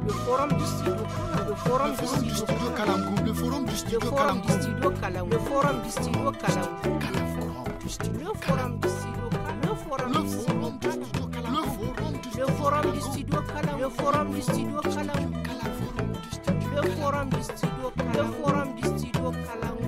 Le forum du studio Kalamgou. Le forum du studio Kalamgou. Le forum du studio Kalamgou. Le forum du studio Kalamgou. Le forum du studio Kalamgou. Le forum du studio Kalamgou. Le forum du studio Kalamgou. Le forum du studio Kalamgou. Le forum du studio Kalamgou. Le forum du studio Kalamgou.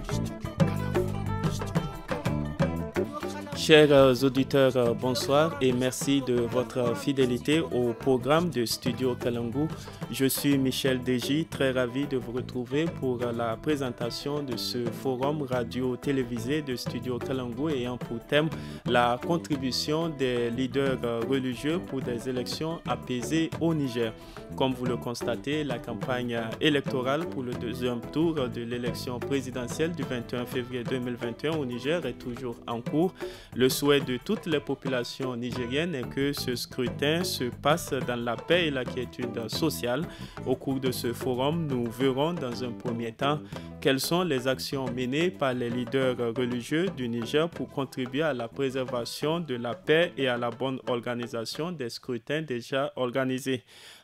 Chers auditeurs, bonsoir et merci de votre fidélité au programme de Studio Kalangu. Je suis Michel Deji, très ravi de vous retrouver pour la présentation de ce forum radio-télévisé de Studio Kalangu ayant pour thème la contribution des leaders religieux pour des élections apaisées au Niger. Comme vous le constatez, la campagne électorale pour le deuxième tour de l'élection présidentielle du 21 février 2021 au Niger est toujours en cours. Le souhait de toutes les populations nigériennes est que ce scrutin se passe dans la paix et la quiétude sociale. Au cours de ce forum, nous verrons dans un premier temps quelles sont les actions menées par les leaders religieux du Niger pour contribuer à la préservation de la paix et à la bonne organisation des scrutins déjà organisés.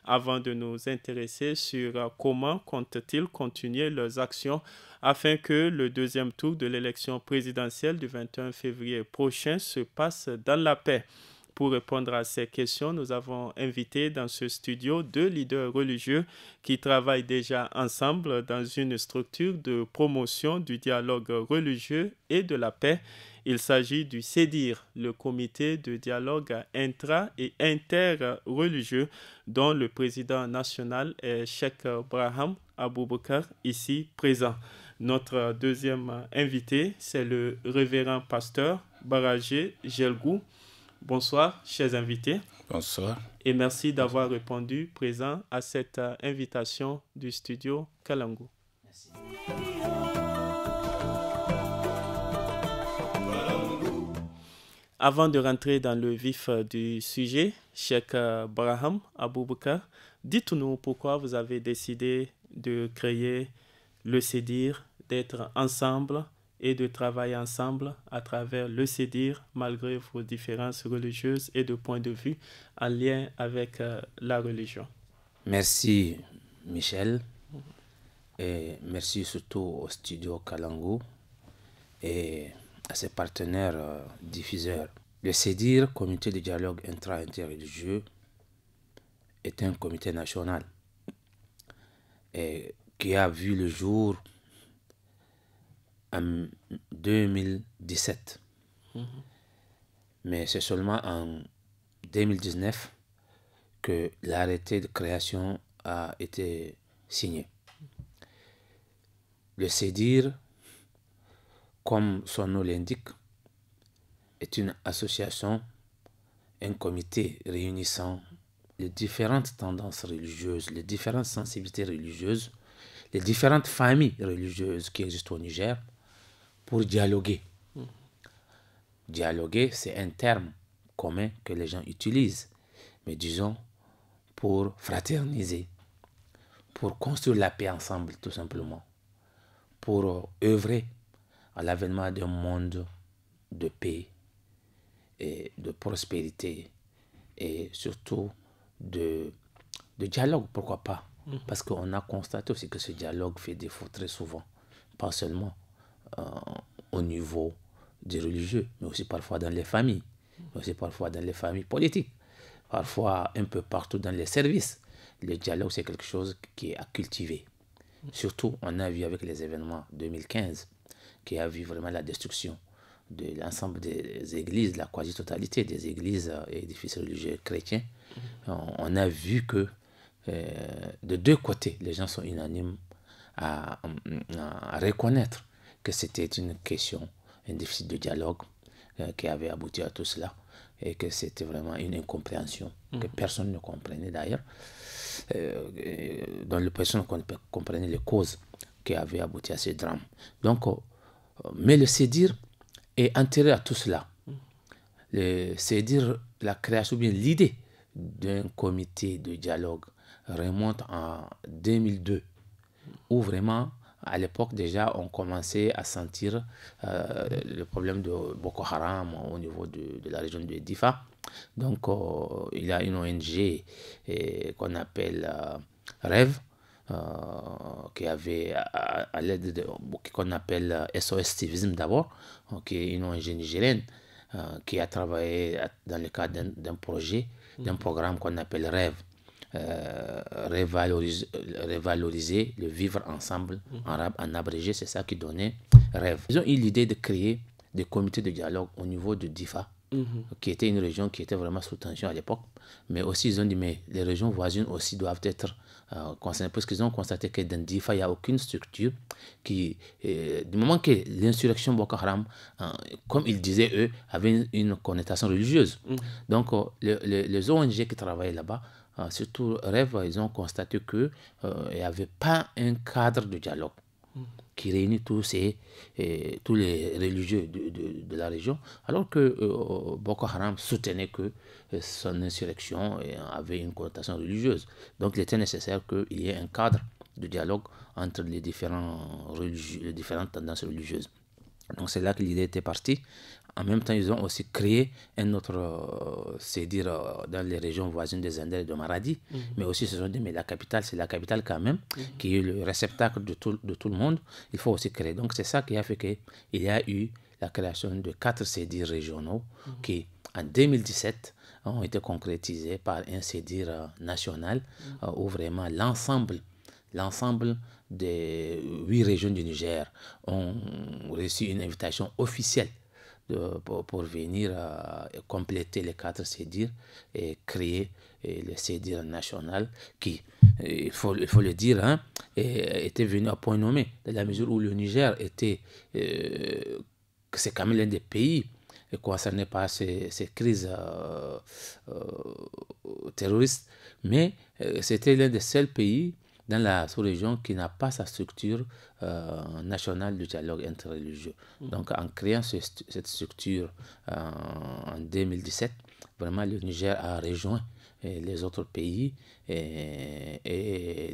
Avant de nous intéresser sur comment comptent-ils continuer leurs actions afin que le deuxième tour de l'élection présidentielle du 21 février prochain se passe dans la paix. Pour répondre à ces questions, nous avons invité dans ce studio deux leaders religieux qui travaillent déjà ensemble dans une structure de promotion du dialogue religieux et de la paix. Il s'agit du CEDIR, le comité de dialogue intra- et interreligieux, dont le président national est Cheikh Braham Aboubakar, ici présent. Notre deuxième invité, c'est le révérend pasteur Barajé Gelgou. Bonsoir, chers invités. Bonsoir. Et merci d'avoir répondu présent à cette invitation du studio Kalangu. Merci. Avant de rentrer dans le vif du sujet, Cheikh Braham Aboubakar, dites-nous pourquoi vous avez décidé de créer le CEDIR, d'être ensemble et de travailler ensemble à travers le CEDIR, malgré vos différences religieuses et de points de vue en lien avec la religion. Merci Michel, et merci surtout au studio Kalangu et à ses partenaires diffuseurs. Le CEDIR, Comité de dialogue intra-interreligieux, est un comité national et qui a vu le jour en 2017. Mais c'est seulement en 2019 que l'arrêté de création a été signé. Le CEDIR, comme son nom l'indique, est une association, un comité réunissant les différentes tendances religieuses, les différentes sensibilités religieuses, les différentes familles religieuses qui existent au Niger pour dialoguer. Dialoguer, c'est un terme commun que les gens utilisent, mais disons pour fraterniser, pour construire la paix ensemble tout simplement, pour œuvrer à l'avènement d'un monde de paix et de prospérité et surtout de dialogue, pourquoi pas. Parce qu'on a constaté aussi que ce dialogue fait défaut très souvent, pas seulement au niveau des religieux, mais aussi parfois dans les familles, mais aussi parfois dans les familles politiques, parfois un peu partout dans les services. Le dialogue, c'est quelque chose qui est à cultiver. Surtout, on a vu avec les événements 2015, qui a vu vraiment la destruction de l'ensemble des églises, la quasi-totalité des églises et édifices religieux chrétiens. On a vu que de deux côtés, les gens sont unanimes à reconnaître que c'était une question, un déficit de dialogue qui avait abouti à tout cela et que c'était vraiment une incompréhension que personne ne comprenait d'ailleurs, dont les personnes ne comprenaient les causes qui avaient abouti à ce drame. Donc, mais le CEDIR est enterré à tout cela. Le CEDIR, la création, bien l'idée d'un comité de dialogue remonte en 2002, où vraiment, à l'époque déjà, on commençait à sentir le problème de Boko Haram au niveau de la région de Difa. Donc, il y a une ONG qu'on appelle Rêve, qui avait à l'aide de qu'on appelle SOS Civisme d'abord, qui est une ONG nigérienne qui a travaillé dans le cadre d'un projet, d'un programme qu'on appelle Rêve. Revaloriser le vivre ensemble en abrégé, c'est ça qui donnait Rêve. Ils ont eu l'idée de créer des comités de dialogue au niveau de Difa, qui était une région qui était vraiment sous tension à l'époque, mais aussi ils ont dit mais les régions voisines aussi doivent être concernées, parce qu'ils ont constaté que dans Difa il n'y a aucune structure qui, du moment que l'insurrection Boko Haram, comme ils disaient eux, avait une connotation religieuse. Donc les ONG qui travaillaient là-bas, surtout Rêve, ils ont constaté qu'il n'y avait pas un cadre de dialogue qui réunit tous les religieux de la région, alors que Boko Haram soutenait que son insurrection avait une connotation religieuse. Donc il était nécessaire qu'il y ait un cadre de dialogue entre les différentes tendances religieuses. Donc c'est là que l'idée était partie. En même temps, ils ont aussi créé un autre, c'est dire, dans les régions voisines des Indes et de Maradi, mais aussi ils se sont dit, mais la capitale, c'est la capitale quand même, qui est le réceptacle de tout le monde, il faut aussi créer. Donc c'est ça qui a fait qu'il y a eu la création de 4 CEDIR régionaux qui, en 2017, ont été concrétisés par un CEDIR national, où vraiment l'ensemble des 8 régions du Niger ont reçu une invitation officielle pour venir compléter les 4 CEDIR et créer le CEDIR national qui, il faut le dire, était venu à point nommé, dans la mesure où le Niger était, c'est quand même l'un des pays concernés par ces crises terroristes, mais c'était l'un des seuls pays dans la sous-région qui n'a pas sa structure nationale de dialogue interreligieux. Donc en créant cette structure en 2017, vraiment le Niger a rejoint les autres pays et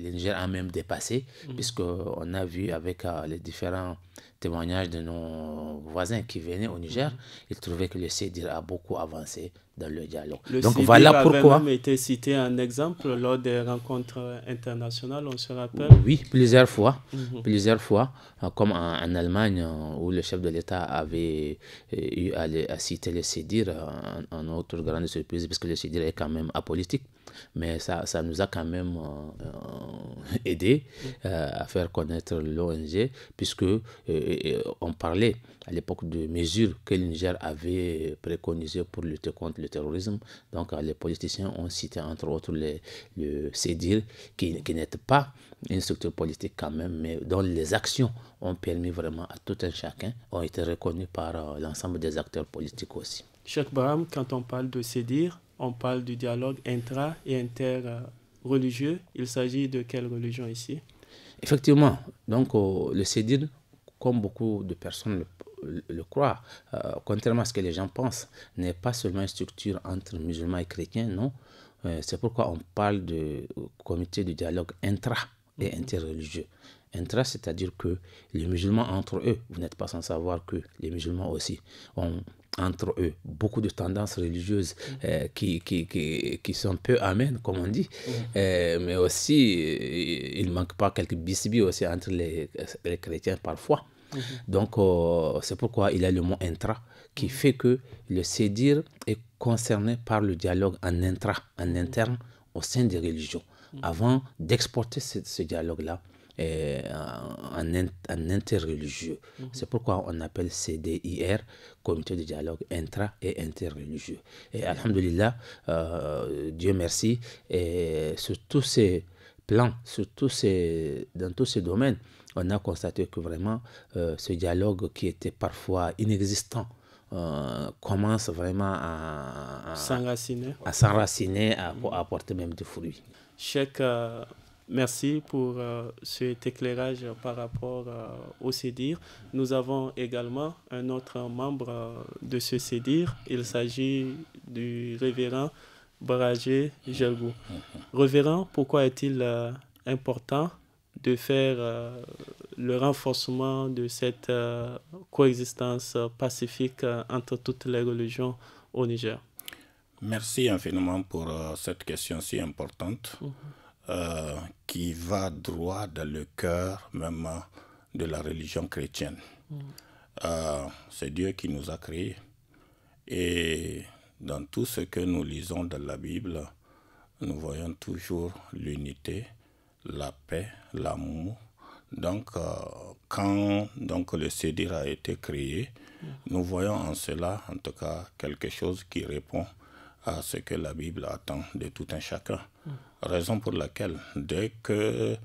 le Niger a même dépassé, puisqu'on a vu avec les différents témoignages de nos voisins qui venaient au Niger, ils trouvaient que le CEDIR a beaucoup avancé dans le dialogue. Donc voilà pourquoi. Avait même été cité en exemple lors des rencontres internationales, on se rappelle. Oui, plusieurs fois, comme en Allemagne où le chef de l'État avait eu à citer le CEDIR en autre grande surprise, puisque le CEDIR est quand même apolitique. Mais ça nous a quand même aidé à faire connaître l'ONG, puisque on parlait à l'époque de mesures que le Niger avait préconisées pour lutter contre le terrorisme. Donc les politiciens ont cité entre autres le CEDIR, qui n'était pas une structure politique quand même, mais dont les actions ont permis vraiment à tout un chacun, ont été reconnues par l'ensemble des acteurs politiques aussi. Cheikh Barham, quand on parle de CEDIR, on parle du dialogue intra- et interreligieux. Il s'agit de quelle religion ici? Effectivement, donc le CEDIR, comme beaucoup de personnes le croient, contrairement à ce que les gens pensent, n'est pas seulement une structure entre musulmans et chrétiens, non. C'est pourquoi on parle de comité de dialogue intra- et interreligieux. Intra, c'est-à-dire que les musulmans entre eux, vous n'êtes pas sans savoir que les musulmans aussi ont entre eux beaucoup de tendances religieuses qui sont peu amènes, comme on dit, mais aussi il ne manque pas quelques bisbis aussi entre les chrétiens parfois. Donc c'est pourquoi il y a le mot intra qui fait que le CEDIR est concerné par le dialogue en interne au sein des religions, avant d'exporter ce dialogue-là en interreligieux. C'est pourquoi on appelle CDIR, Comité de dialogue intra- et interreligieux. Et alhamdulillah, Dieu merci, et sur tous ces plans, dans tous ces domaines, on a constaté que vraiment ce dialogue qui était parfois inexistant commence vraiment à s'enraciner, à apporter même des fruits. Cheikh, merci pour cet éclairage par rapport au CEDIR. Nous avons également un autre membre de ce CEDIR. Il s'agit du révérend Barajé Gelgou. Révérend, pourquoi est-il important de faire le renforcement de cette coexistence pacifique entre toutes les religions au Niger? Merci infiniment pour cette question si importante. qui va droit dans le cœur même de la religion chrétienne. C'est Dieu qui nous a créés. Et dans tout ce que nous lisons dans la Bible, nous voyons toujours l'unité, la paix, l'amour. Donc, quand le Sédir a été créé, nous voyons en cela, en tout cas, quelque chose qui répond à ce que la Bible attend de tout un chacun. Raison pour laquelle, dès que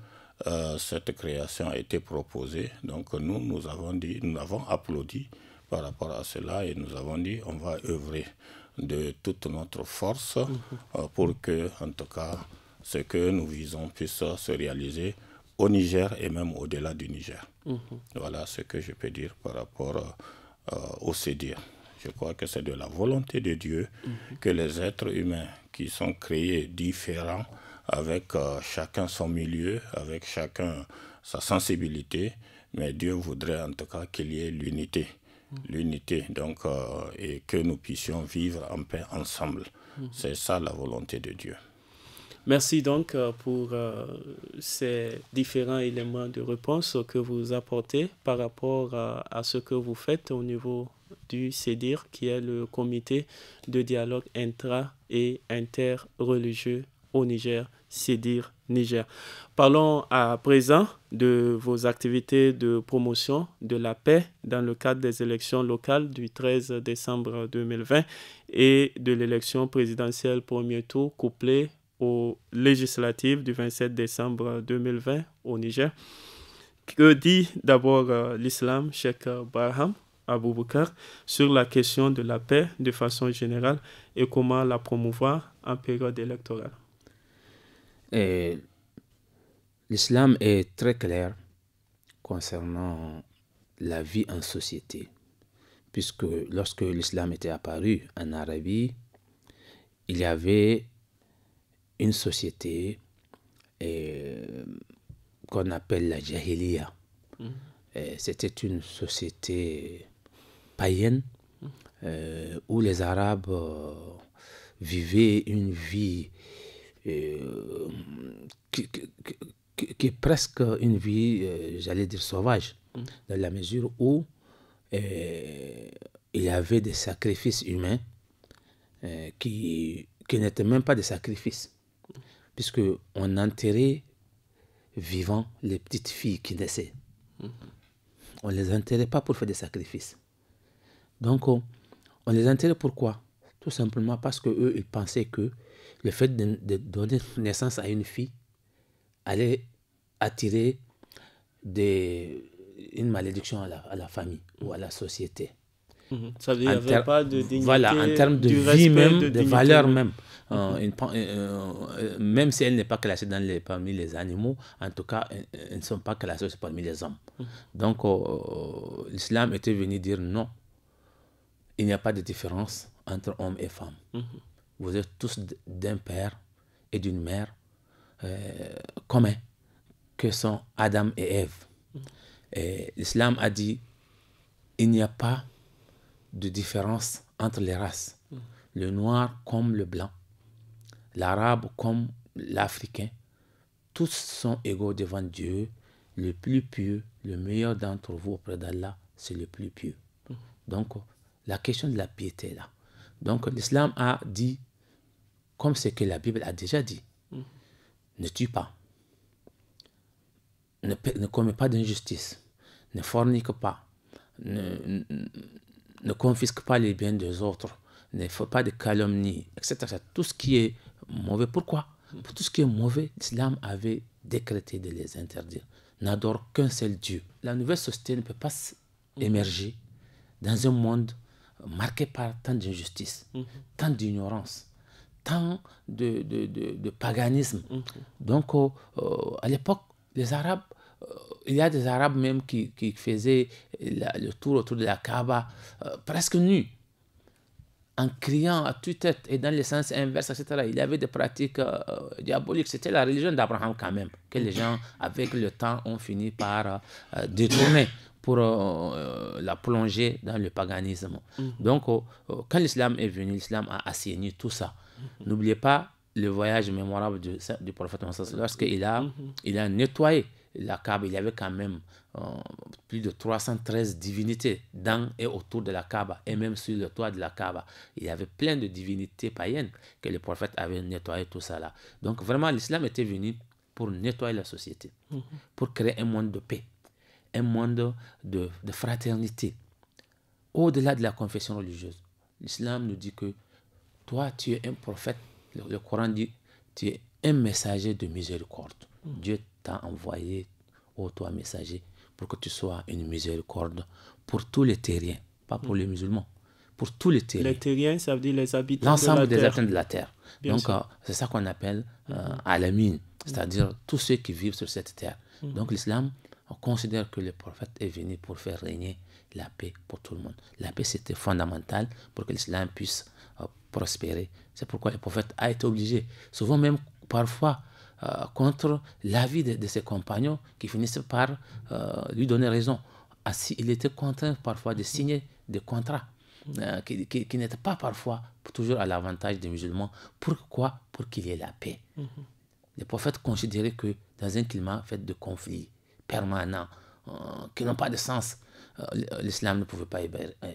cette création a été proposée, donc nous avons applaudi par rapport à cela et nous avons dit on va œuvrer de toute notre force pour que, en tout cas, ce que nous visons puisse se réaliser au Niger et même au-delà du Niger. Voilà ce que je peux dire par rapport au Sédir. Je crois que c'est de la volonté de Dieu que les êtres humains qui sont créés différents, avec chacun son milieu, avec chacun sa sensibilité, mais Dieu voudrait en tout cas qu'il y ait l'unité. L'unité, donc, et que nous puissions vivre en paix ensemble. C'est ça la volonté de Dieu. Merci donc pour ces différents éléments de réponse que vous apportez par rapport à ce que vous faites au niveau du CEDIR, qui est le comité de dialogue intra- et interreligieux au Niger, CEDIR Niger. Parlons à présent de vos activités de promotion de la paix dans le cadre des élections locales du 13 décembre 2020 et de l'élection présidentielle premier tour couplée aux législatives du 27 décembre 2020 au Niger. Que dit d'abord l'islam, Cheikh Barham Aboubakar, sur la question de la paix de façon générale et comment la promouvoir en période électorale? L'islam est très clair concernant la vie en société, puisque lorsque l'islam était apparu en Arabie, il y avait une société qu'on appelle la Jahiliya. C'était une société païenne où les Arabes vivaient une vie qui est presque une vie, j'allais dire, sauvage, dans la mesure où il y avait des sacrifices humains qui n'étaient même pas des sacrifices, puisqu'on enterrait vivants les petites filles qui naissaient. On ne les enterrait pas pour faire des sacrifices. Donc, on les enterrait pourquoi? Tout simplement parce qu'eux, ils pensaient que le fait de donner naissance à une fille allait attirer une malédiction à la famille ou à la société. Ça veut dire qu'il n'y avait pas de dignité. Voilà, en termes de vie même, de valeur même. Même si elle n'est pas classée parmi les animaux, en tout cas, elles ne sont pas classées parmi les hommes. Donc, l'islam était venu dire non, il n'y a pas de différence entre hommes et femmes. Vous êtes tous d'un père et d'une mère commun, que sont Adam et Ève. Et l'islam a dit, il n'y a pas de différence entre les races. Le noir comme le blanc, l'arabe comme l'africain, tous sont égaux devant Dieu. Le plus pieux, le meilleur d'entre vous auprès d'Allah, c'est le plus pieux. Donc, la question de la piété est là. Donc, l'islam a dit, comme ce que la Bible a déjà dit, ne tue pas, ne commets pas d'injustice, ne fornique pas, ne confisque pas les biens des autres, ne fais pas de calomnie, etc. Tout ce qui est mauvais. Pourquoi? Pour tout ce qui est mauvais, l'islam avait décrété de les interdire. N'adore qu'un seul Dieu. La nouvelle société ne peut pas émerger dans un monde marqué par tant d'injustice, tant d'ignorance, tant de paganisme. Donc, à l'époque, les Arabes, il y a des Arabes même qui faisaient le tour autour de la Kaaba presque nus, en criant à tue-tête et dans le sens inverse, etc. Il y avait des pratiques diaboliques. C'était la religion d'Abraham quand même, que les gens, avec le temps, ont fini par détourner pour la plonger dans le paganisme. Donc, quand l'islam est venu, l'islam a assaini tout ça. N'oubliez pas, le voyage mémorable du prophète Mohammed, lorsqu'il a nettoyé la Kaaba. Il y avait quand même plus de 313 divinités dans et autour de la Kaaba, et même sur le toit de la Kaaba. Il y avait plein de divinités païennes que le prophète avait nettoyé, tout ça là. Donc vraiment, l'islam était venu pour nettoyer la société, pour créer un monde de paix, un monde de fraternité, au-delà de la confession religieuse. L'islam nous dit que toi, tu es un prophète. Le Coran dit, tu es un messager de miséricorde. Dieu t'a envoyé, ô toi messager, pour que tu sois une miséricorde pour tous les terriens, pas pour les musulmans, pour tous les terriens. Les terriens, ça veut dire les habitants l'ensemble de la des terre. habitants de la terre. Donc, c'est ça qu'on appelle alamin, c'est-à-dire tous ceux qui vivent sur cette terre. Donc, l'islam, on considère que le prophète est venu pour faire régner la paix pour tout le monde. La paix, c'était fondamental pour que l'islam puisse prospérer. C'est pourquoi le prophète a été obligé, souvent même parfois contre l'avis de ses compagnons qui finissaient par lui donner raison. Il était contraint parfois de signer des contrats qui n'étaient pas parfois toujours à l'avantage des musulmans. Pourquoi? Pour qu'il y ait la paix. Les prophètes considéraient que dans un climat fait de conflits permanents, qui n'ont pas de sens, l'islam ne pouvait pas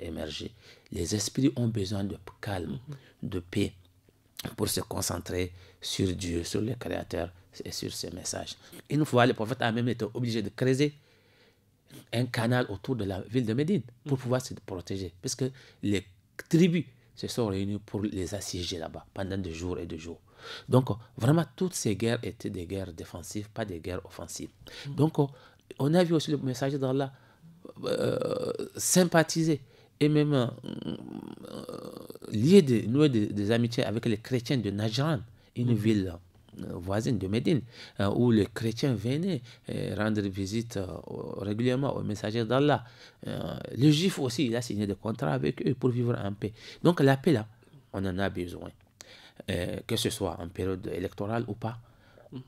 émerger. Les esprits ont besoin de calme, de paix, pour se concentrer sur Dieu, sur le Créateur et sur ses messages. Une fois, le prophète a même été obligé de creuser un canal autour de la ville de Médine pour pouvoir se protéger. Parce que les tribus se sont réunies pour les assiéger là-bas pendant des jours et des jours. Donc, vraiment, toutes ces guerres étaient des guerres défensives, pas des guerres offensives. Donc, on a vu aussi le messager d'Allah sympathiser et même nouer des amitiés avec les chrétiens de Najran, une ville voisine de Médine, où les chrétiens venaient rendre visite régulièrement aux messagers d'Allah. Les juifs aussi, il a signé des contrats avec eux pour vivre en paix. Donc la paix là, on en a besoin. Que ce soit en période électorale ou pas,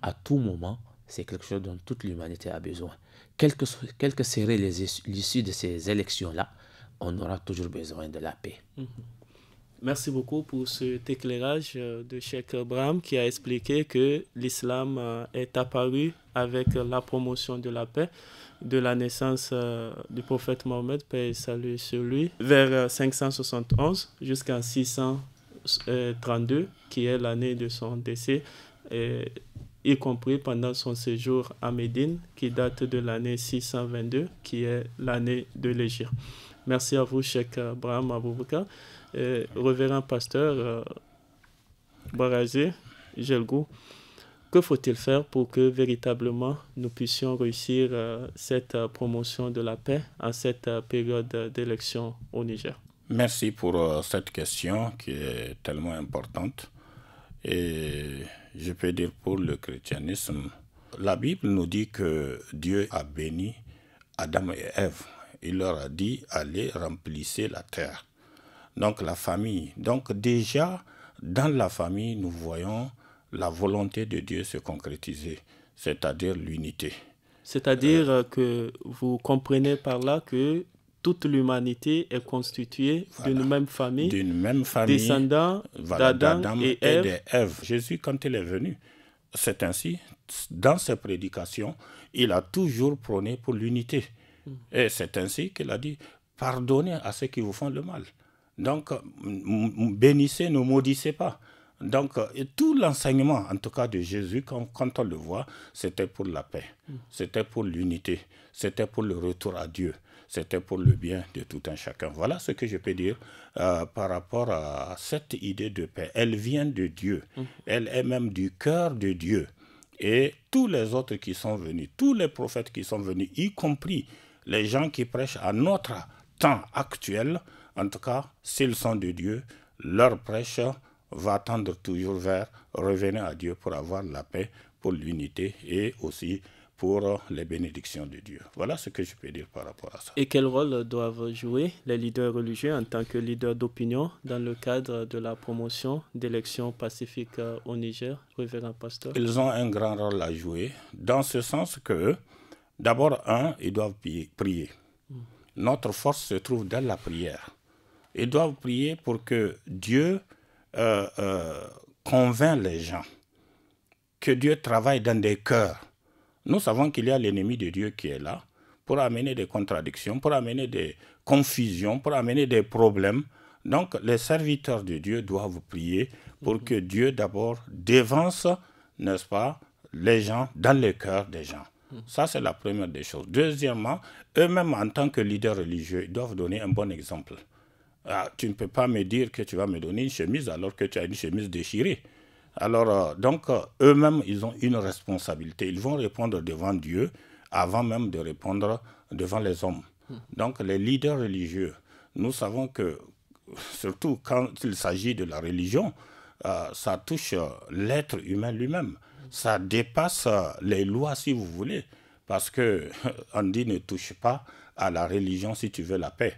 à tout moment, c'est quelque chose dont toute l'humanité a besoin. Quelle que serait l'issue de ces élections-là, on aura toujours besoin de la paix. Merci beaucoup pour cet éclairage de Cheikh Braham qui a expliqué que l'islam est apparu avec la promotion de la paix, de la naissance du prophète Mohammed, paix et salut sur lui, vers 571 jusqu'en 632, qui est l'année de son décès, y compris pendant son séjour à Médine, qui date de l'année 622, qui est l'année de l'Hégire. Merci à vous, Cheikh Braham Aboubakar. Révérend pasteur Barazé Gelgou, que faut-il faire pour que véritablement nous puissions réussir cette promotion de la paix en cette période d'élection au Niger? Merci pour cette question qui est tellement importante. Et je peux dire pour le christianisme, la Bible nous dit que Dieu a béni Adam et Ève. Il leur a dit, allez, remplissez la terre. Donc la famille. Donc déjà, dans la famille, nous voyons la volonté de Dieu se concrétiser, c'est-à-dire l'unité. C'est-à-dire que vous comprenez par là que toute l'humanité est constituée d'une même famille, descendant d'Adam et Ève. Jésus, quand il est venu, c'est ainsi, dans ses prédications, il a toujours prôné pour l'unité. Et c'est ainsi qu'il a dit, pardonnez à ceux qui vous font le mal. Donc, bénissez, ne maudissez pas. Donc, tout l'enseignement, en tout cas de Jésus, quand on le voit, c'était pour la paix, c'était pour l'unité, c'était pour le retour à Dieu, c'était pour le bien de tout un chacun. Voilà ce que je peux dire par rapport à cette idée de paix. Elle vient de Dieu, elle est même du cœur de Dieu. Et tous les autres qui sont venus, tous les prophètes qui sont venus, y compris les gens qui prêchent à notre temps actuel, en tout cas, s'ils sont de Dieu, leur prêche va tendre toujours vers revenir à Dieu pour avoir la paix, pour l'unité et aussi pour les bénédictions de Dieu. Voilà ce que je peux dire par rapport à ça. Et quel rôle doivent jouer les leaders religieux en tant que leaders d'opinion dans le cadre de la promotion d'élections pacifiques au Niger, révérend pasteur? Ils ont un grand rôle à jouer, dans ce sens que, d'abord, ils doivent prier. Notre force se trouve dans la prière. Ils doivent prier pour que Dieu convainc les gens que Dieu travaille dans des cœurs, nous savons qu'il y a l'ennemi de Dieu qui est là pour amener des contradictions, pour amener des confusions, pour amener des problèmes. Donc, les serviteurs de Dieu doivent prier pour que Dieu d'abord dévance, n'est-ce pas, les gens dans le cœur des gens. Ça, c'est la première des choses. Deuxièmement, eux-mêmes, en tant que leaders religieux, ils doivent donner un bon exemple. Tu ne peux pas me dire que tu vas me donner une chemise alors que tu as une chemise déchirée. Alors, eux-mêmes, ils ont une responsabilité. Ils vont répondre devant Dieu avant même de répondre devant les hommes. Donc, les leaders religieux, nous savons que, surtout quand il s'agit de la religion, ça touche l'être humain lui-même. Ça dépasse les lois, si vous voulez, parce qu'on dit ne touche pas à la religion si tu veux la paix.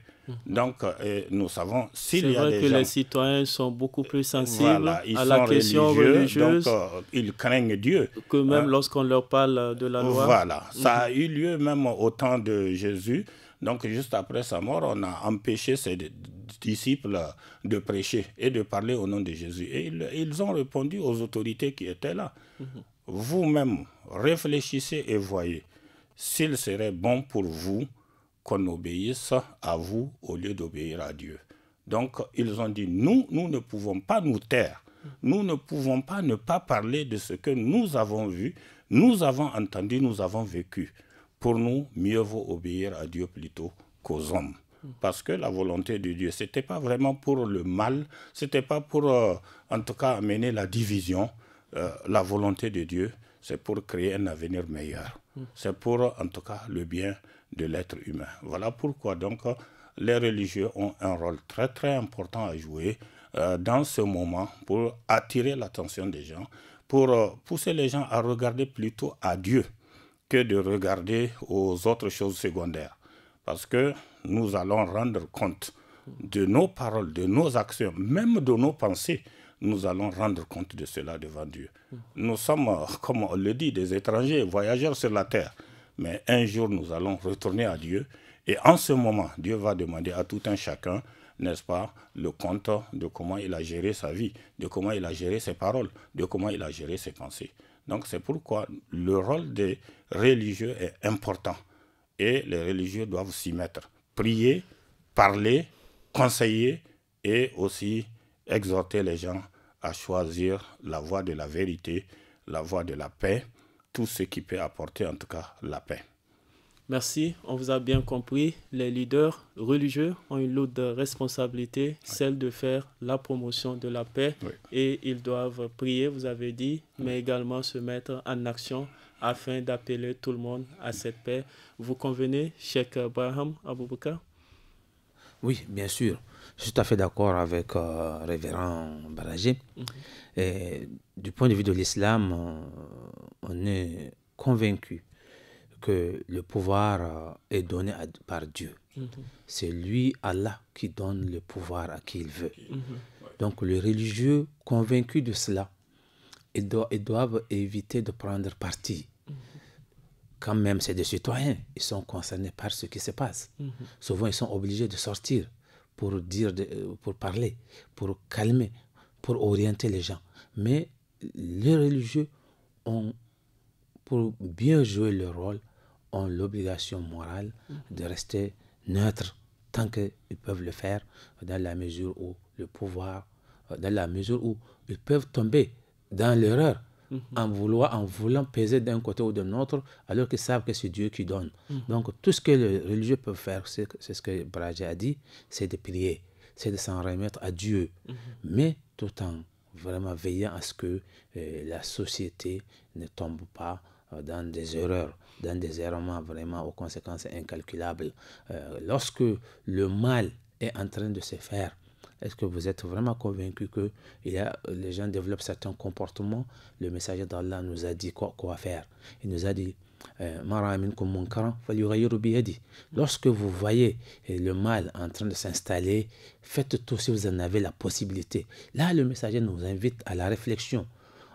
Donc, nous savons, s'il y a des gens... C'est vrai que les citoyens sont beaucoup plus sensibles voilà, à la question religieuse. Donc, ils craignent Dieu. Que même lorsqu'on leur parle de la loi. Voilà, ça a eu lieu même au temps de Jésus. Donc, juste après sa mort, on a empêché ses disciples de prêcher et de parler au nom de Jésus. Et ils ont répondu aux autorités qui étaient là. Vous-même, réfléchissez et voyez s'il serait bon pour vous qu'on obéisse à vous au lieu d'obéir à Dieu. Donc, ils ont dit, nous ne pouvons pas nous taire. Nous ne pouvons pas ne pas parler de ce que nous avons vu, nous avons entendu, nous avons vécu. Pour nous, mieux vaut obéir à Dieu plutôt qu'aux hommes. Parce que la volonté de Dieu, ce n'était pas vraiment pour le mal, ce n'était pas pour, en tout cas, amener la division. La volonté de Dieu, c'est pour créer un avenir meilleur. C'est pour, en tout cas, le bien de l'être humain. Voilà pourquoi, donc, les religieux ont un rôle très, très important à jouer dans ce moment pour attirer l'attention des gens, pour pousser les gens à regarder plutôt à Dieu que de regarder aux autres choses secondaires. Parce que nous allons rendre compte de nos paroles, de nos actions, même de nos pensées. Nous allons rendre compte de cela devant Dieu. Nous sommes, comme on le dit, des étrangers, voyageurs sur la terre. Mais un jour, nous allons retourner à Dieu. Et en ce moment, Dieu va demander à tout un chacun, n'est-ce pas, le compte de comment il a géré sa vie, de comment il a géré ses paroles, de comment il a géré ses pensées. Donc c'est pourquoi le rôle des religieux est important. Et les religieux doivent s'y mettre. Prier, parler, conseiller et aussi exhorter les gens à choisir la voie de la vérité, la voie de la paix, tout ce qui peut apporter en tout cas la paix. Merci, on vous a bien compris. Les leaders religieux ont une lourde responsabilité, celle de faire la promotion de la paix. Et ils doivent prier, vous avez dit, mais également se mettre en action afin d'appeler tout le monde à cette paix. Vous convenez, Cheikh Braham Aboubakar? Oui, bien sûr. Je suis tout à fait d'accord avec Révérend Barajé. Du point de vue de l'islam, on est convaincu que le pouvoir est donné par Dieu. C'est lui, Allah, qui donne le pouvoir à qui il veut. Donc les religieux convaincus de cela, ils doivent éviter de prendre parti. Quand même, c'est des citoyens, ils sont concernés par ce qui se passe. Souvent, ils sont obligés de sortir pour pour parler, pour calmer, pour orienter les gens. Mais les religieux ont, pour bien jouer leur rôle, ont l'obligation morale de rester neutres tant qu'ils peuvent le faire, dans la mesure où le pouvoir, dans la mesure où ils peuvent tomber dans l'erreur en voulant peser d'un côté ou de l'autre, alors qu'ils savent que c'est Dieu qui donne. Donc tout ce que les religieux peuvent faire, c'est ce que Barajé a dit, c'est de prier, c'est de s'en remettre à Dieu, mais tout en vraiment veillant à ce que la société ne tombe pas dans des erreurs, dans des errements vraiment aux conséquences incalculables. Lorsque le mal est en train de se faire, est-ce que vous êtes vraiment convaincu que les gens développent certains comportements? Le messager d'Allah nous a dit quoi faire. Il nous a dit lorsque vous voyez le mal en train de s'installer, faites tout si vous en avez la possibilité. Là, le messager nous invite à la réflexion,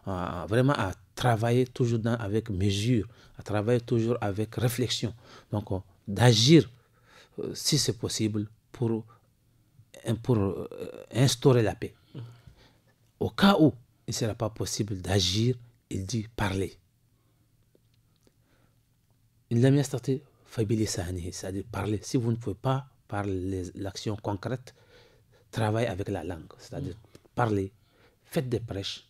vraiment à travailler toujours avec mesure, à travailler toujours avec réflexion. Donc, d'agir, si c'est possible, pour instaurer la paix. Au cas où il ne sera pas possible d'agir, il dit parler. C'est-à-dire parler. Si vous ne pouvez pas, par l'action concrète, travailler avec la langue, c'est-à-dire parler, faites des prêches,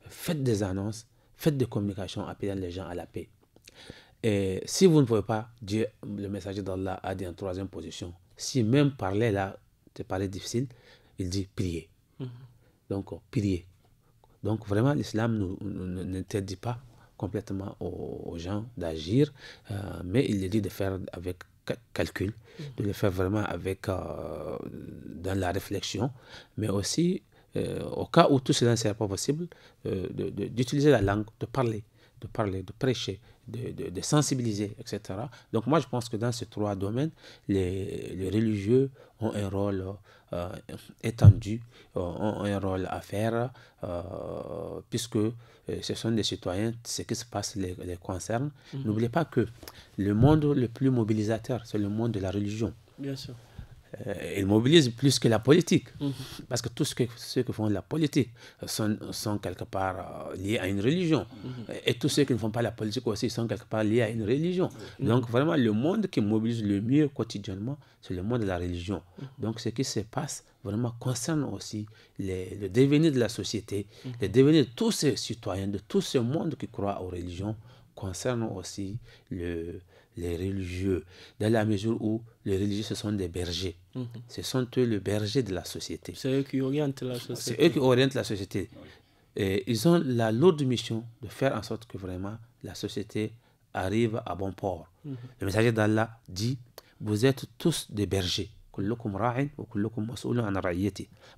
faites des annonces, faites des communications appelant les gens à la paix. Et si vous ne pouvez pas, Dieu, le messager d'Allah a dit en troisième position, si même parler là, te paraît difficile, il dit prier. Donc, prier. Donc, vraiment, l'islam n'interdit pas complètement aux gens d'agir, mais il les dit de faire avec calcul, de le faire vraiment avec dans la réflexion, mais aussi au cas où tout cela ne sera pas possible, d'utiliser la langue, de parler, de prêcher, de sensibiliser, etc. Donc moi je pense que dans ces trois domaines, les religieux ont un rôle étendu, ont un rôle à faire, puisque ce sont des citoyens, ce qui se passe les concerne. N'oubliez pas que le monde le plus mobilisateur, c'est le monde de la religion. Bien sûr. Il mobilise plus que la politique, parce que tous ceux qui font la politique sont quelque part liés à une religion, et tous ceux qui ne font pas la politique aussi sont quelque part liés à une religion. Donc vraiment, le monde qui mobilise le mieux quotidiennement, c'est le monde de la religion. Donc ce qui se passe vraiment concerne aussi le devenir de la société, le devenir de tous ces citoyens, de tout ce monde qui croit aux religions, concerne aussi les religieux, dans la mesure où les religieux, ce sont des bergers. Ce sont eux les bergers de la société. C'est eux qui orientent la société. C'est eux qui orientent la société. Et ils ont la lourde mission de faire en sorte que vraiment la société arrive à bon port. Le messager d'Allah dit, vous êtes tous des bergers.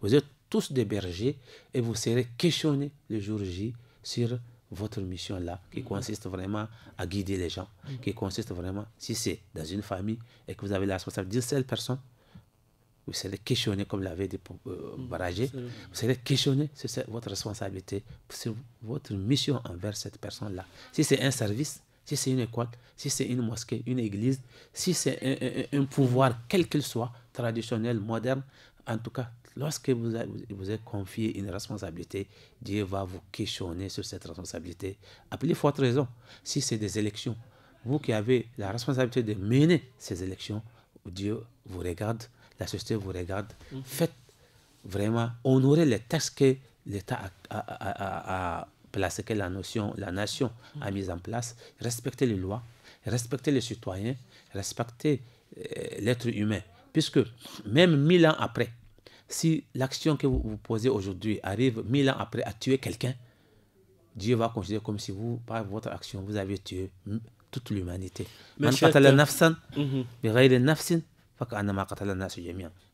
Vous êtes tous des bergers et vous serez questionnés le jour J sur votre mission là, qui consiste vraiment à guider les gens, qui consiste vraiment, si c'est dans une famille et que vous avez la responsabilité d'une seule personne, vous serez questionné, comme l'avait dit Baragé, vous serez questionné sur votre responsabilité, sur votre mission envers cette personne-là. Si c'est un service, si c'est une école, si c'est une mosquée, une église, si c'est un pouvoir, quel qu'il soit, traditionnel, moderne, en tout cas, lorsque vous êtes confié une responsabilité, Dieu va vous questionner sur cette responsabilité. Appelez forte raison. Si c'est des élections, vous qui avez la responsabilité de mener ces élections, Dieu vous regarde, la société vous regarde. Faites vraiment honorer les textes que l'État a placés, que la nation a mis en place. Respectez les lois, respectez les citoyens, respectez l'être humain. Puisque même 1000 ans après, si l'action que vous posez aujourd'hui arrive 1000 ans après à tuer quelqu'un, Dieu va considérer comme si vous, par votre action, vous avez tué toute l'humanité.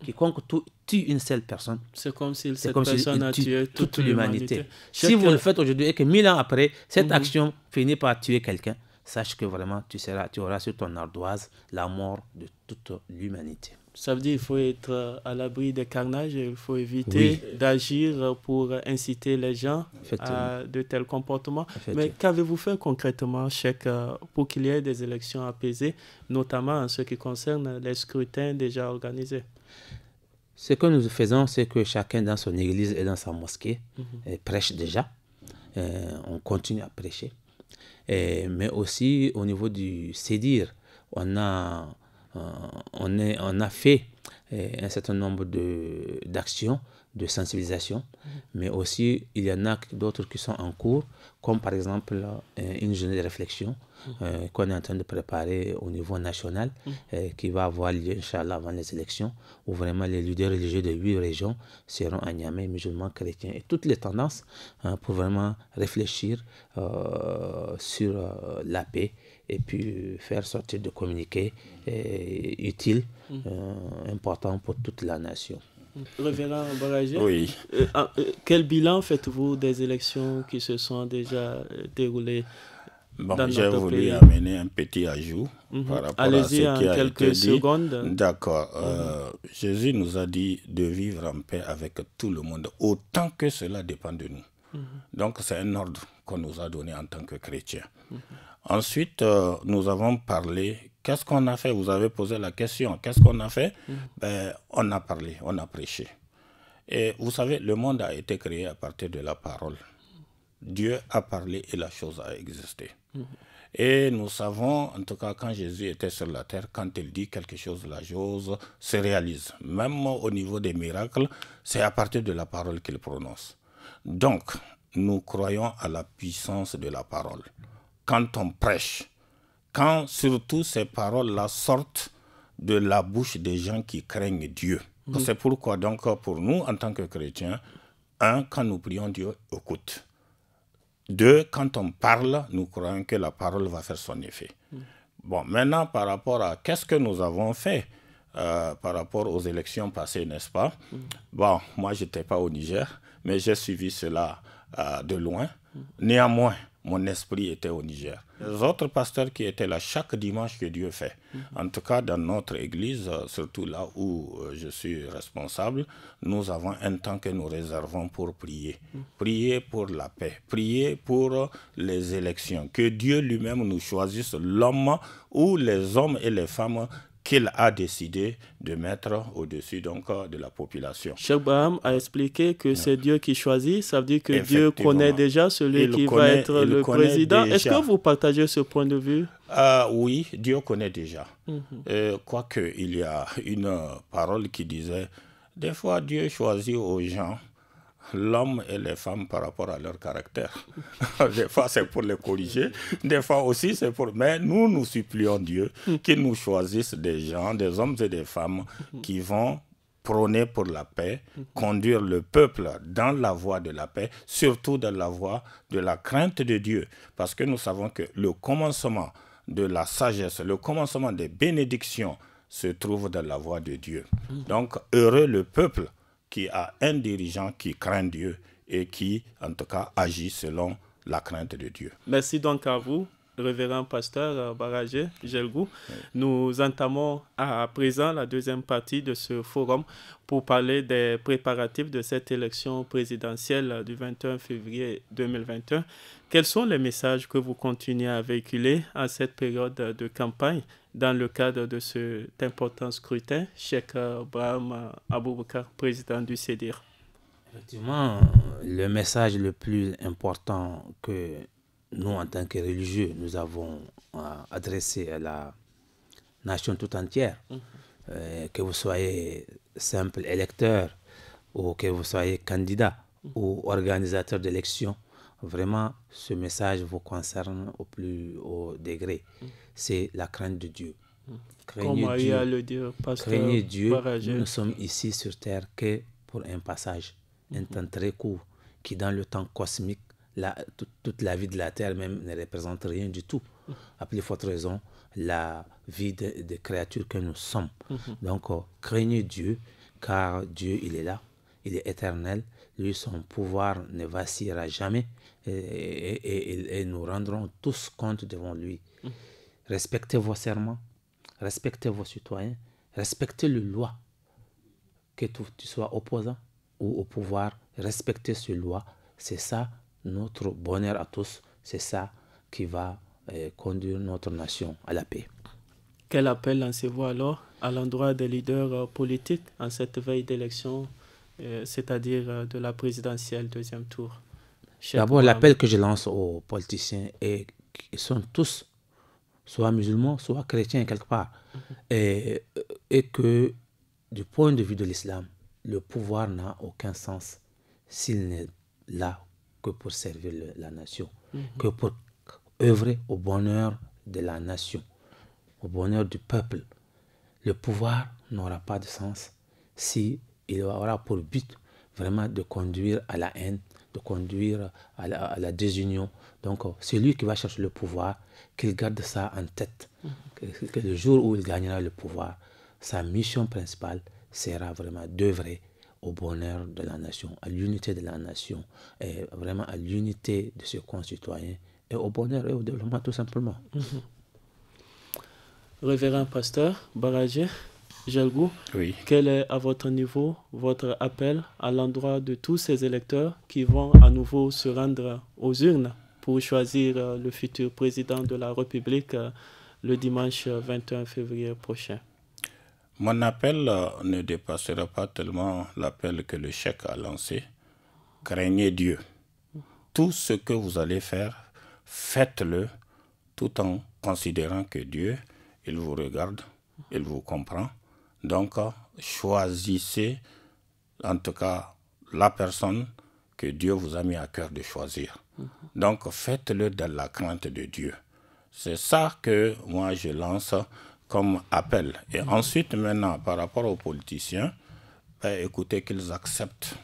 Quiconque tue une seule personne, c'est comme si cette personne a tué toute l'humanité. Si vous le faites aujourd'hui et que 1000 ans après, cette action finit par tuer quelqu'un, sache que vraiment tu auras sur ton ardoise la mort de toute l'humanité. Ça veut dire qu'il faut être à l'abri des carnages, il faut éviter d'agir pour inciter les gens à de tels comportements. Mais qu'avez-vous fait concrètement, Cheikh, pour qu'il y ait des élections apaisées, notamment en ce qui concerne les scrutins déjà organisés? Ce que nous faisons, c'est que chacun dans son église et dans sa mosquée prêche déjà. On continue à prêcher. Mais aussi au niveau du Sédir, on a fait un certain nombre d'actions de sensibilisation, mais aussi il y en a d'autres qui sont en cours, comme par exemple une journée de réflexion qu'on est en train de préparer au niveau national, qui va avoir lieu, Inch'Allah, avant les élections, où vraiment les leaders religieux de 8 régions seront à Niamey, musulmans, chrétiens, et toutes les tendances pour vraiment réfléchir sur la paix, et puis faire sortir de communiqués utiles, importants pour toute la nation. Révérend Baragé, oui. Quel bilan faites-vous des élections qui se sont déjà déroulées dans notre pays? J'ai voulu amener un petit ajout par rapport à ce qui a été dit. Secondes. D'accord. Jésus nous a dit de vivre en paix avec tout le monde, autant que cela dépend de nous. Donc c'est un ordre qu'on nous a donné en tant que chrétiens. Ensuite, nous avons parlé. Qu'est-ce qu'on a fait? Vous avez posé la question. Qu'est-ce qu'on a fait? On a parlé, on a prêché. Et vous savez, le monde a été créé à partir de la parole. Dieu a parlé et la chose a existé. Et nous savons, en tout cas, quand Jésus était sur la terre, quand il dit quelque chose, la chose se réalise. Même au niveau des miracles, c'est à partir de la parole qu'il prononce. Donc, nous croyons à la puissance de la parole. Quand on prêche, quand surtout ces paroles-là sortent de la bouche des gens qui craignent Dieu. C'est pourquoi, donc, pour nous, en tant que chrétiens, quand nous prions, Dieu écoute. 2, quand on parle, nous croyons que la parole va faire son effet. Bon, maintenant, par rapport à qu'est-ce que nous avons fait par rapport aux élections passées, n'est-ce pas? Bon, moi, je n'étais pas au Niger, mais j'ai suivi cela de loin. Néanmoins, mon esprit était au Niger. Les autres pasteurs qui étaient là chaque dimanche que Dieu fait, en tout cas dans notre église, surtout là où je suis responsable, nous avons un temps que nous réservons pour prier. Prier pour la paix, prier pour les élections, que Dieu lui-même nous choisisse l'homme ou les hommes et les femmes qu'il a décidé de mettre au-dessus donc de la population. Cheikh Braham a expliqué que c'est Dieu qui choisit, ça veut dire que Dieu connaît déjà celui qui va être le président. Est-ce que vous partagez ce point de vue? Oui, Dieu connaît déjà. Quoique il y a une parole qui disait, des fois Dieu choisit aux gens l'homme et les femmes par rapport à leur caractère. Des fois, c'est pour les corriger. Des fois aussi, c'est pour... Mais nous supplions Dieu qu'il nous choisisse des gens, des hommes et des femmes qui vont prôner pour la paix, conduire le peuple dans la voie de la paix, surtout dans la voie de la crainte de Dieu. Parce que nous savons que le commencement de la sagesse, le commencement des bénédictions se trouve dans la voie de Dieu. Donc, heureux le peuple qui a un dirigeant qui craint Dieu et qui, en tout cas, agit selon la crainte de Dieu. Merci donc à vous, révérend pasteur Barajé Jelgou. Nous entamons à présent la deuxième partie de ce forum pour parler des préparatifs de cette élection présidentielle du 21 février 2021. Quels sont les messages que vous continuez à véhiculer en cette période de campagne dans le cadre de cet important scrutin? Cheikh Braham Aboubakar, président du CEDIR. Effectivement, le message le plus important que nous, en tant que religieux, nous avons adressé à la nation tout entière, que vous soyez simple électeur ou que vous soyez candidat ou organisateur d'élections, vraiment, ce message vous concerne au plus haut degré. C'est la crainte de Dieu. Comment il y a le dire, pasteur Craignez Dieu. Barajé. Nous ne sommes ici sur terre que pour un passage, un temps très court, qui dans le temps cosmique, toute la vie de la terre même ne représente rien du tout. À plus forte raison, la vie des créatures que nous sommes. Donc, craignez Dieu, car Dieu, il est là, il est éternel. Lui, son pouvoir ne vacillera jamais et nous rendrons tous compte devant lui. Respectez vos serments, respectez vos citoyens, respectez les lois. Que tu sois opposant ou au pouvoir, respectez ces lois. C'est ça notre bonheur à tous. C'est ça qui va conduire notre nation à la paix. Quel appel lancez-vous alors à l'endroit des leaders politiques en cette veille d'élection, c'est-à-dire de la présidentielle deuxième tour? D'abord, l'appel que je lance aux politiciens est qu'ils sont tous soit musulmans, soit chrétiens quelque part, et que du point de vue de l'islam, le pouvoir n'a aucun sens s'il n'est là que pour servir la nation, que pour œuvrer au bonheur de la nation, au bonheur du peuple. Le pouvoir n'aura pas de sens si il aura pour but vraiment de conduire à la haine, de conduire à la désunion. Donc, celui qui va chercher le pouvoir, qu'il garde ça en tête, que le jour où il gagnera le pouvoir, sa mission principale sera vraiment d'œuvrer au bonheur de la nation, à l'unité de la nation, et vraiment à l'unité de ses concitoyens, et au bonheur et au développement tout simplement. Révérend pasteur Barajé Jelgou, oui. Quel est à votre niveau votre appel à l'endroit de tous ces électeurs qui vont à nouveau se rendre aux urnes pour choisir le futur président de la République le dimanche 21 février prochain? Mon appel ne dépassera pas tellement l'appel que le cheikh a lancé. Craignez Dieu. Tout ce que vous allez faire, faites-le tout en considérant que Dieu, il vous regarde, il vous comprend. Donc, choisissez en tout cas la personne que Dieu vous a mis à cœur de choisir. Donc, faites-le dans la crainte de Dieu. C'est ça que moi je lance comme appel. Et ensuite, maintenant, par rapport aux politiciens, écoutez qu'ils acceptent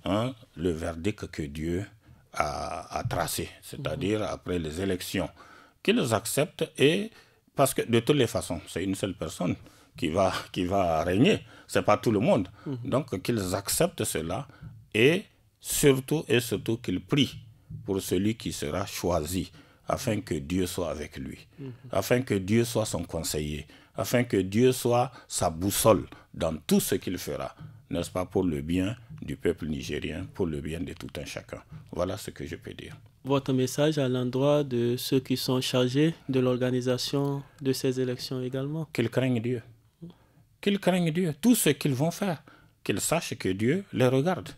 le verdict que Dieu a tracé, c'est-à-dire après les élections. Qu'ils acceptent, et parce que de toutes les façons, c'est une seule personne qui va régner, ce n'est pas tout le monde. Donc qu'ils acceptent cela et surtout qu'ils prient pour celui qui sera choisi, afin que Dieu soit avec lui, afin que Dieu soit son conseiller, afin que Dieu soit sa boussole dans tout ce qu'il fera, n'est-ce pas, pour le bien du peuple nigérien, pour le bien de tout un chacun. Voilà ce que je peux dire. Votre message à l'endroit de ceux qui sont chargés de l'organisation de ces élections également? Qu'ils craignent Dieu. Qu'ils craignent Dieu. Tout ce qu'ils vont faire, qu'ils sachent que Dieu les regarde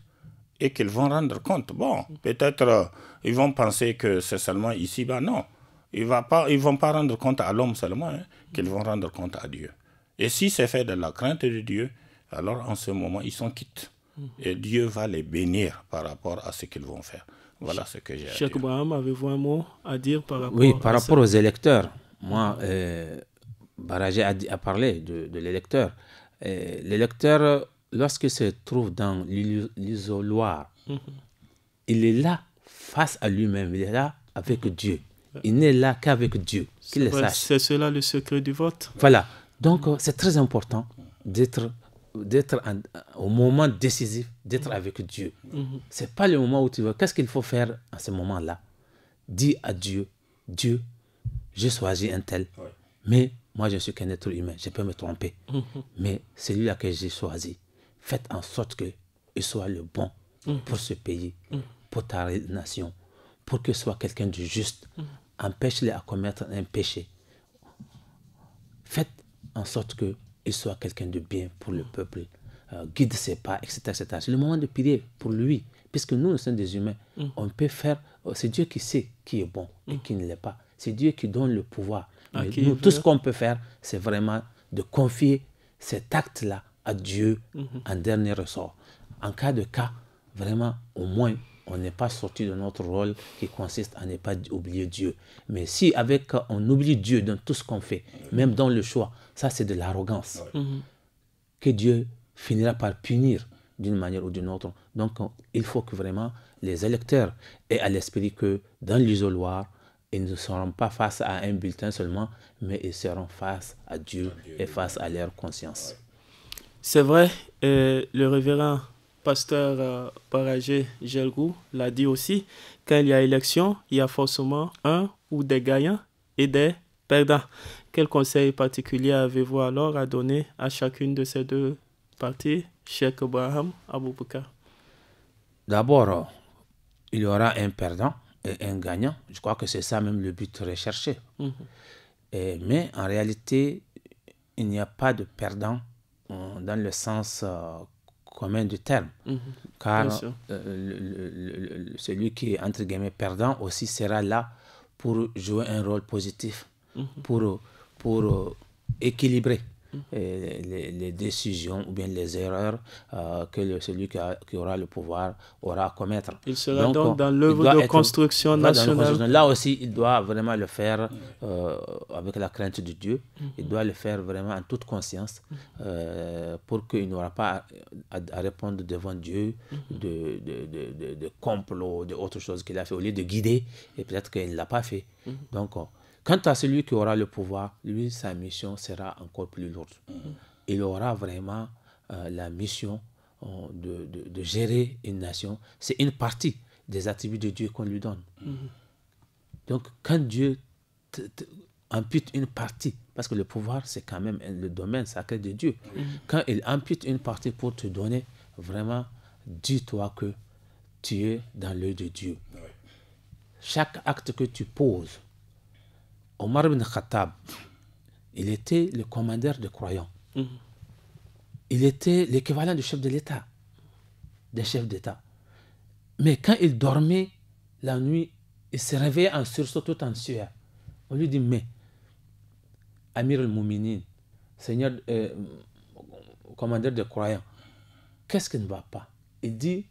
et qu'ils vont rendre compte. Bon, peut-être ils vont penser que c'est seulement ici-bas. Non, ils ne vont pas rendre compte à l'homme seulement, qu'ils vont rendre compte à Dieu. Et si c'est fait de la crainte de Dieu, alors en ce moment, ils sont quittes. Et Dieu va les bénir par rapport à ce qu'ils vont faire. Voilà ce que j'ai à dire. Cheikh Braham, avez-vous un mot à dire par rapport Oui, par rapport aux électeurs. Moi, Barajé a parlé de l'électeur. L'électeur, lorsqu'il se trouve dans l'isoloir, il est là face à lui-même, il est là avec Dieu. Il n'est là qu'avec Dieu, qu'il le sache. C'est cela le secret du vote. Voilà. Donc, c'est très important d'être au moment décisif, d'être avec Dieu. Ce n'est pas le moment où tu veux. Qu'est-ce qu'il faut faire à ce moment-là? Dis à Dieu, Dieu, j'ai choisi un tel, mais moi je suis qu'un être humain, je peux me tromper. Mais celui-là que j'ai choisi, faites en sorte qu'il soit le bon pour ce pays, pour ta nation, pour qu'il soit quelqu'un de juste. Empêche-les à commettre un péché. Faites en sorte qu'il soit quelqu'un de bien pour le peuple. Guide ses pas, etc., etc. C'est le moment de prier pour lui, puisque nous sommes des humains. On peut faire... c'est Dieu qui sait qui est bon et qui ne l'est pas. C'est Dieu qui donne le pouvoir. Mais nous, tout ce qu'on peut faire, c'est vraiment de confier cet acte-là à Dieu en dernier ressort. En cas de cas, vraiment, au moins, on n'est pas sorti de notre rôle qui consiste à ne pas oublier Dieu. Mais si on oublie Dieu dans tout ce qu'on fait, même dans le choix, ça c'est de l'arrogance. Que Dieu finira par punir d'une manière ou d'une autre. Donc, il faut que vraiment les électeurs aient à l'esprit que dans l'isoloir, ils ne seront pas face à un bulletin seulement, mais ils seront face à Dieu et face à leur conscience. C'est vrai, le révérend pasteur Barajé Gelgou l'a dit aussi, quand il y a élection, il y a forcément un ou des gagnants et des perdants. Quel conseil particulier avez-vous alors à donner à chacune de ces deux parties, Cheikh Braham Aboubakar? D'abord, il y aura un perdant et un gagnant. Je crois que c'est ça même le but recherché. Mais en réalité, il n'y a pas de perdant dans le sens commun du terme. Car celui qui est entre guillemets perdant aussi sera là pour jouer un rôle positif, pour équilibrer les décisions ou bien les erreurs que celui qui aura le pouvoir aura à commettre. Il sera donc dans l'œuvre de construction nationale. Là aussi, il doit vraiment le faire avec la crainte de Dieu. Il doit le faire vraiment en toute conscience pour qu'il n'aura pas à répondre devant Dieu de complot, de autre chose qu'il a fait, au lieu de guider, et peut-être qu'il ne l'a pas fait. Donc, quant à celui qui aura le pouvoir, lui, sa mission sera encore plus lourde. Il aura vraiment la mission de gérer une nation. C'est une partie des attributs de Dieu qu'on lui donne. Donc, quand Dieu ampute une partie, parce que le pouvoir, c'est quand même le domaine sacré de Dieu. Quand il ampute une partie pour te donner, vraiment, dis-toi que tu es dans l'œil de Dieu. Chaque acte que tu poses, Omar ibn Khattab, il était le commandeur des croyants. il était l'équivalent du chef de l'État, des chefs d'État. Mais quand il dormait la nuit, il se réveillait en sursaut tout en sueur. On lui dit, mais, Amir al-Mouminin, Seigneur, commandeur des croyants, qu'est-ce qui ne va pas? Il dit,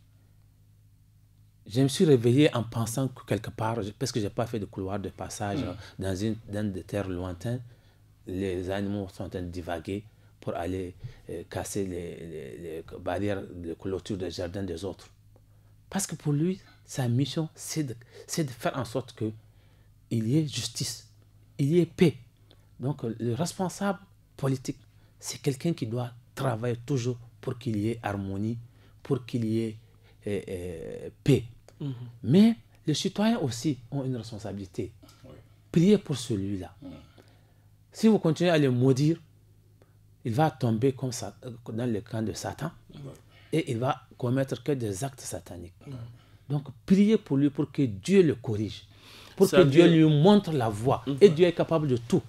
je me suis réveillé en pensant que quelque part, parce que je n'ai pas fait de couloir de passage dans des terres lointaines, les animaux sont en train de divaguer pour aller casser les barrières de clôture des jardins des autres. Parce que pour lui, sa mission, c'est de faire en sorte qu'il y ait justice, il y ait paix. Donc le responsable politique, c'est quelqu'un qui doit travailler toujours pour qu'il y ait harmonie, pour qu'il y ait paix. Mais les citoyens aussi ont une responsabilité. Priez pour celui-là. Si vous continuez à le maudire, il va tomber comme ça, dans le camp de Satan et il va commettre que des actes sataniques. Donc priez pour lui pour que Dieu le corrige, pour que Dieu lui montre la voie. Et Dieu est capable de tout.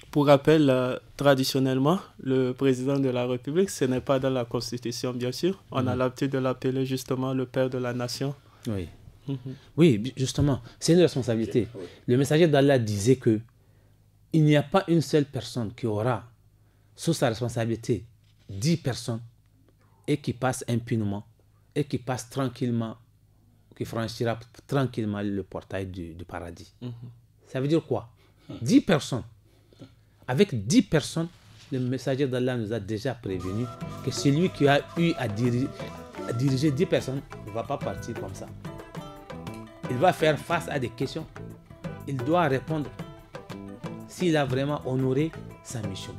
Pour rappel, traditionnellement, le président de la République, ce n'est pas dans la Constitution, bien sûr. On a l'habitude de l'appeler justement le père de la nation. Oui, oui, justement, c'est une responsabilité. Le messager d'Allah disait que il n'y a pas une seule personne qui aura sous sa responsabilité 10 personnes et qui passe impunément et qui passe tranquillement, qui franchira tranquillement le portail du paradis. Ça veut dire quoi? 10 personnes. Avec 10 personnes, le messager d'Allah nous a déjà prévenu que celui qui a eu à diriger 10 personnes ne va pas partir comme ça. Il va faire face à des questions. Il doit répondre s'il a vraiment honoré sa mission.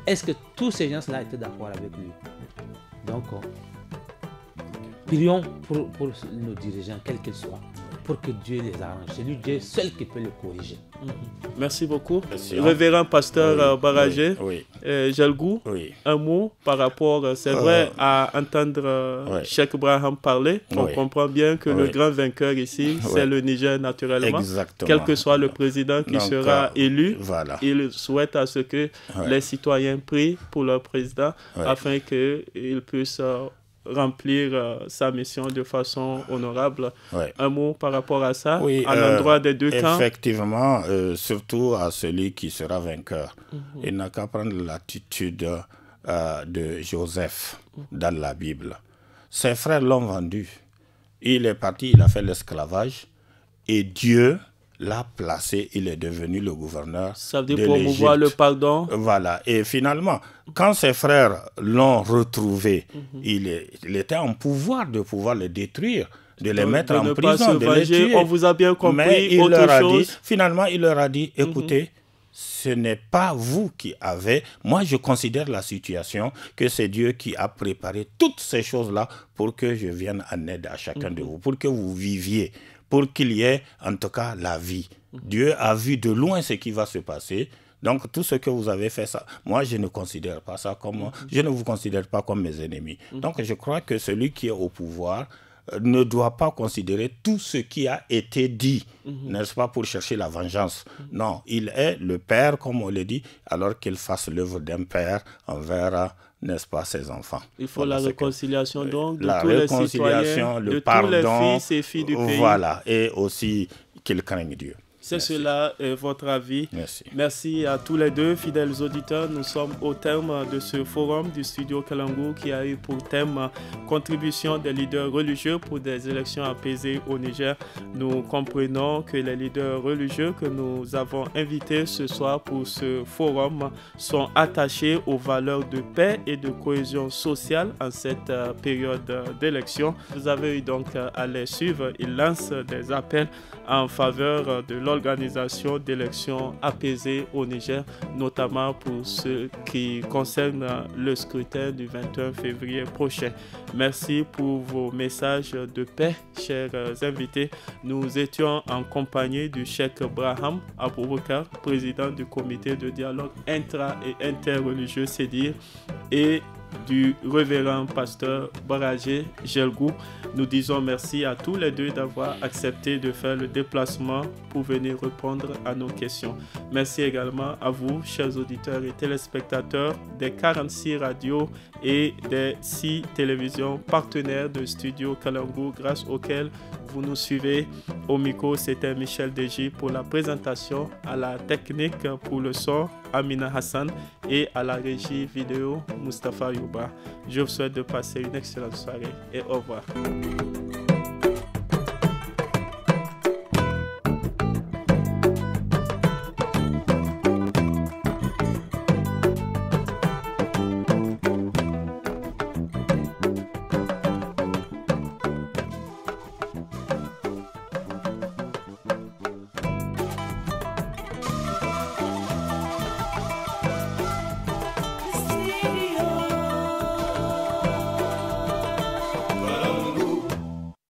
Est-ce que tous ces gens-là étaient d'accord avec lui? Donc, prions pour nos dirigeants, quels qu'ils soient, pour que Dieu les arrange. C'est lui Dieu seul qui peut le corriger. Merci beaucoup. Révérend pasteur Baragé, Jalgou, un mot par rapport, c'est vrai, à entendre Cheikh Braham parler. On comprend bien que le grand vainqueur ici, c'est le Niger naturellement. Exactement. Quel que soit le président qui sera élu, il souhaite à ce que les citoyens prient pour leur président afin qu'il puisse remplir sa mission de façon honorable. Un mot par rapport à ça, à l'endroit des deux camps? Effectivement, surtout à celui qui sera vainqueur. Il n'a qu'à prendre l'attitude de Joseph dans la Bible. Ses frères l'ont vendu. Il est parti, il a fait l'esclavage et Dieu l'a placé, il est devenu le gouverneur. Ça veut dire promouvoir le pardon. Voilà. Et finalement, quand ses frères l'ont retrouvé, il était en pouvoir de pouvoir les détruire, de les mettre en prison, de les tuer. On vous a bien compris. Mais il leur a dit, finalement, il leur a dit, écoutez, ce n'est pas vous qui avez... Moi, je considère la situation que c'est Dieu qui a préparé toutes ces choses-là pour que je vienne en aide à chacun de vous, pour que vous viviez, pour qu'il y ait en tout cas la vie. Dieu a vu de loin ce qui va se passer. Donc tout ce que vous avez fait, ça, moi je ne considère pas ça comme... Je ne vous considère pas comme mes ennemis. Donc je crois que celui qui est au pouvoir ne doit pas considérer tout ce qui a été dit, n'est-ce pas, pour chercher la vengeance. Non, il est le père, comme on le dit, alors qu'il fasse l'œuvre d'un père envers... n'est-ce pas, ses enfants. Il faut la réconciliation donc de tous les citoyens, le de pardon, tous les fils et filles du pays. Voilà, et aussi qu'ils craignent Dieu. C'est cela votre avis. Merci. Merci à tous les deux, fidèles auditeurs. Nous sommes au terme de ce forum du studio Kalangu qui a eu pour thème contribution des leaders religieux pour des élections apaisées au Niger. Nous comprenons que les leaders religieux que nous avons invités ce soir pour ce forum sont attachés aux valeurs de paix et de cohésion sociale en cette période d'élection. Vous avez eu donc à les suivre. Ils lancent des appels en faveur de l'organisation d'élections apaisées au Niger, notamment pour ce qui concerne le scrutin du 21 février prochain. Merci pour vos messages de paix, chers invités. Nous étions en compagnie du Cheikh Braham Aboubakar, président du comité de dialogue intra- et interreligieux, c'est dire, et du révérend pasteur Barajé Gelgou. Nous disons merci à tous les deux d'avoir accepté de faire le déplacement pour venir répondre à nos questions. Merci également à vous, chers auditeurs et téléspectateurs des 46 radios et des 6 télévisions partenaires de Studio Kalangu, grâce auxquelles vous nous suivez. Au micro, c'était Michel Deji pour la présentation, à la technique pour le son, Amina Hassan, et à la régie vidéo, Mustapha Yuba. Je vous souhaite de passer une excellente soirée et au revoir.